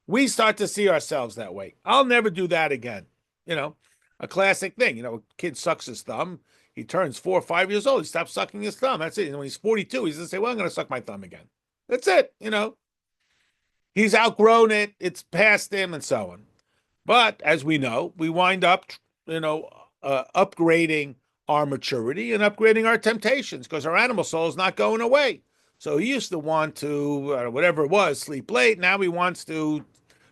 [SPEAKER 1] We start to see ourselves that way. I'll never do that again. You know, a classic thing. You know, a kid sucks his thumb. He turns 4 or 5 years old. He stops sucking his thumb. That's it. And when he's 42, he's going to say, well, I'm going to suck my thumb again. That's it. You know, he's outgrown it. It's past him and so on. But as we know, we wind up, upgrading our maturity and upgrading our temptations because our animal soul is not going away. So he used to want to, whatever it was, sleep late. Now he wants to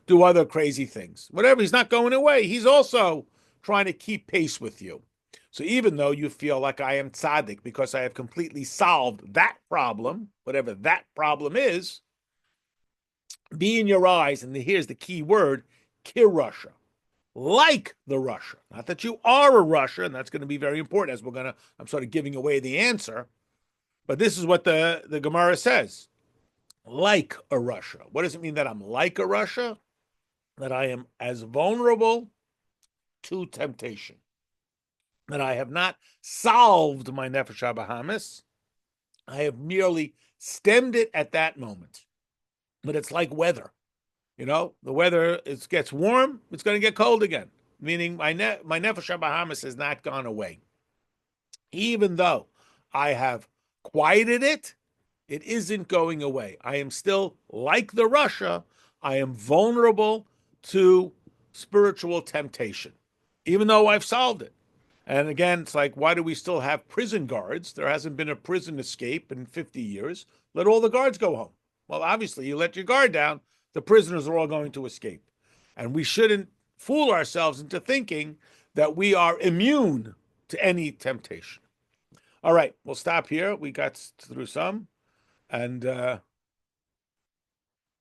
[SPEAKER 1] do other crazy things. Whatever, he's not going away. He's also trying to keep pace with you. So even though you feel like I am tzaddik because I have completely solved that problem, whatever that problem is, be in your eyes, and here's the key word, kirusha, like the Russia. Not that you are a Russia, and that's going to be very important as I'm sort of giving away the answer. But this is what the Gemara says, like a Russia. What does it mean that I'm like a Russia? That I am as vulnerable to temptation. That I have not solved my Nefesh HaBahamis. I have merely stemmed it at that moment. But it's like weather. You know, the weather, it gets warm, it's going to get cold again. Meaning my Nefesh HaBahamis has not gone away. Even though I have quieted it, it isn't going away. I am still like the Russia. I am vulnerable to spiritual temptation, even though I've solved it. And again, it's like, why do we still have prison guards? There hasn't been a prison escape in 50 years. Let all the guards go home. Well, obviously, you let your guard down, the prisoners are all going to escape. And we shouldn't fool ourselves into thinking that we are immune to any temptation. All right, we'll stop here. We got through some. And